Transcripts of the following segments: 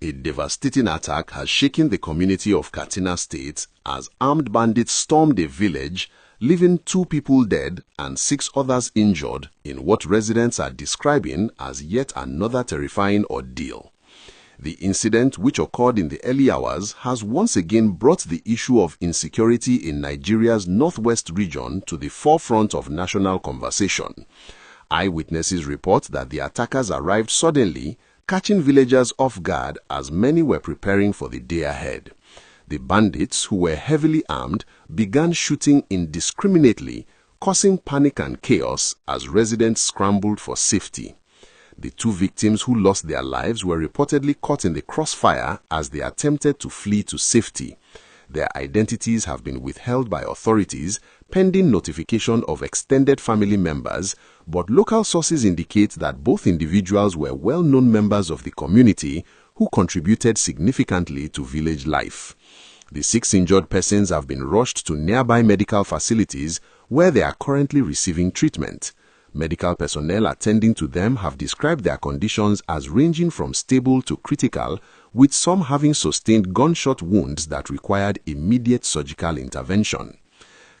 A devastating attack has shaken the community of Katsina State as armed bandits stormed a village, leaving 2 people dead and 6 others injured in what residents are describing as yet another terrifying ordeal. The incident, which occurred in the early hours, has once again brought the issue of insecurity in Nigeria's northwest region to the forefront of national conversation. Eyewitnesses report that the attackers arrived suddenly, catching villagers off guard as many were preparing for the day ahead. The bandits, who were heavily armed, began shooting indiscriminately, causing panic and chaos as residents scrambled for safety. The 2 victims who lost their lives were reportedly caught in the crossfire as they attempted to flee to safety. Their identities have been withheld by authorities pending notification of extended family members, but local sources indicate that both individuals were well-known members of the community who contributed significantly to village life. The 6 injured persons have been rushed to nearby medical facilities where they are currently receiving treatment. Medical personnel attending to them have described their conditions as ranging from stable to critical, with some having sustained gunshot wounds that required immediate surgical intervention.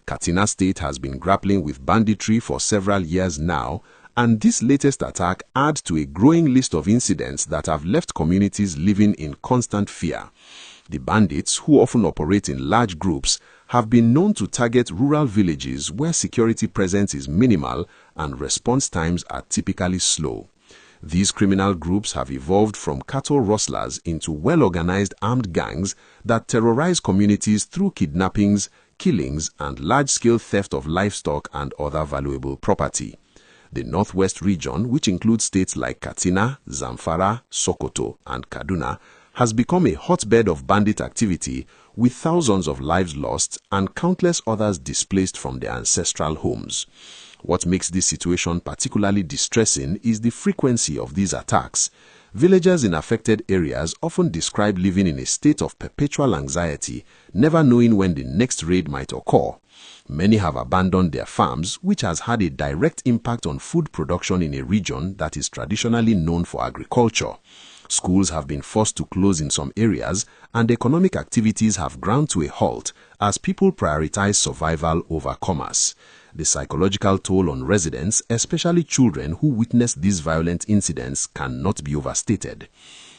Katsina State has been grappling with banditry for several years now, and this latest attack adds to a growing list of incidents that have left communities living in constant fear. The bandits, who often operate in large groups, have been known to target rural villages where security presence is minimal and response times are typically slow. These criminal groups have evolved from cattle rustlers into well-organized armed gangs that terrorize communities through kidnappings, killings, and large-scale theft of livestock and other valuable property. The Northwest region, which includes states like Katsina, Zamfara, Sokoto, and Kaduna, has become a hotbed of bandit activity, with thousands of lives lost and countless others displaced from their ancestral homes. What makes this situation particularly distressing is the frequency of these attacks. Villagers in affected areas often describe living in a state of perpetual anxiety, never knowing when the next raid might occur. Many have abandoned their farms, which has had a direct impact on food production in a region that is traditionally known for agriculture. Schools have been forced to close in some areas, and economic activities have ground to a halt as people prioritize survival over commerce. The psychological toll on residents, especially children who witness these violent incidents, cannot be overstated.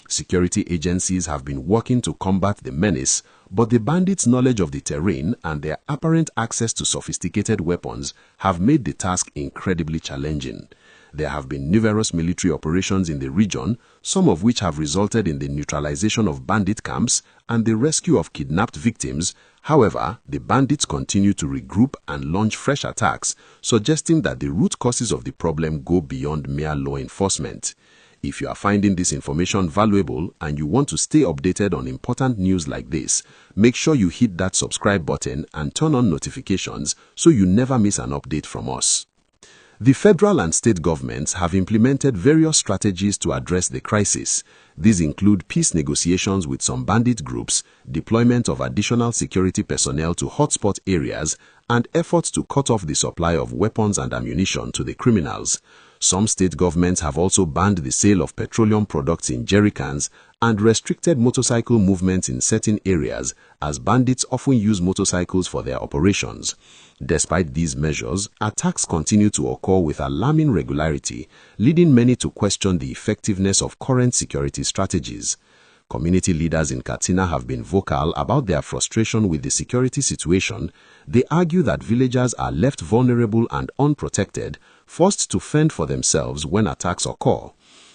Security agencies have been working to combat the menace, but the bandits' knowledge of the terrain and their apparent access to sophisticated weapons have made the task incredibly challenging. There have been numerous military operations in the region, some of which have resulted in the neutralization of bandit camps and the rescue of kidnapped victims. However, the bandits continue to regroup and launch fresh attacks, suggesting that the root causes of the problem go beyond mere law enforcement. If you are finding this information valuable and you want to stay updated on important news like this, make sure you hit that subscribe button and turn on notifications so you never miss an update from us. The federal and state governments have implemented various strategies to address the crisis. These include peace negotiations with some bandit groups, deployment of additional security personnel to hotspot areas, and efforts to cut off the supply of weapons and ammunition to the criminals. Some state governments have also banned the sale of petroleum products in jerry cans and restricted motorcycle movements in certain areas, as bandits often use motorcycles for their operations. Despite these measures, attacks continue to occur with alarming regularity, leading many to question the effectiveness of current security strategies. Community leaders in Katsina have been vocal about their frustration with the security situation. They argue that villagers are left vulnerable and unprotected, forced to fend for themselves when attacks occur.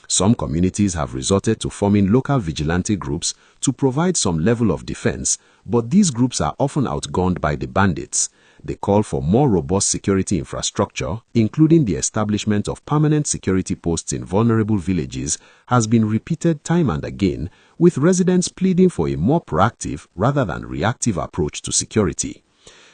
Some communities have resorted to forming local vigilante groups to provide some level of defense, but these groups are often outgunned by the bandits. The call for more robust security infrastructure, including the establishment of permanent security posts in vulnerable villages, has been repeated time and again, with residents pleading for a more proactive rather than reactive approach to security.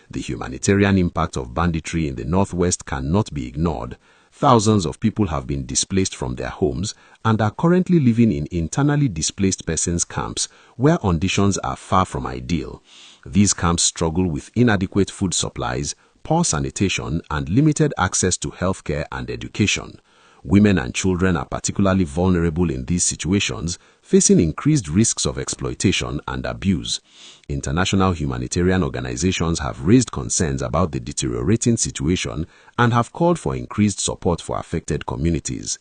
The humanitarian impact of banditry in the Northwest cannot be ignored. Thousands of people have been displaced from their homes and are currently living in internally displaced persons camps where conditions are far from ideal. These camps struggle with inadequate food supplies, poor sanitation, and limited access to healthcare and education. Women and children are particularly vulnerable in these situations, facing increased risks of exploitation and abuse. International humanitarian organizations have raised concerns about the deteriorating situation and have called for increased support for affected communities.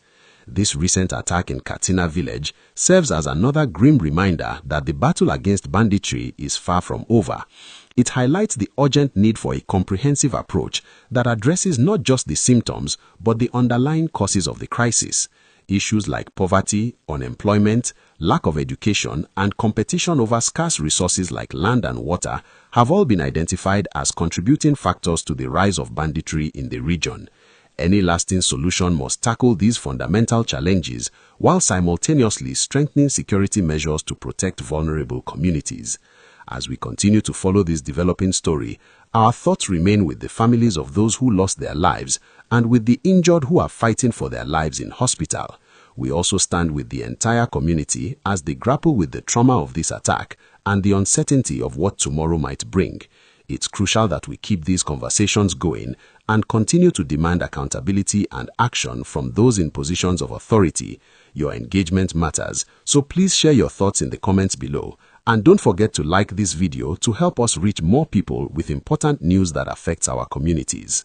This recent attack in Katsina village serves as another grim reminder that the battle against banditry is far from over. It highlights the urgent need for a comprehensive approach that addresses not just the symptoms but the underlying causes of the crisis. Issues like poverty, unemployment, lack of education, and competition over scarce resources like land and water have all been identified as contributing factors to the rise of banditry in the region. Any lasting solution must tackle these fundamental challenges while simultaneously strengthening security measures to protect vulnerable communities. As we continue to follow this developing story, our thoughts remain with the families of those who lost their lives and with the injured who are fighting for their lives in hospital. We also stand with the entire community as they grapple with the trauma of this attack and the uncertainty of what tomorrow might bring. It's crucial that we keep these conversations going and continue to demand accountability and action from those in positions of authority. Your engagement matters, so please share your thoughts in the comments below. And don't forget to like this video to help us reach more people with important news that affects our communities.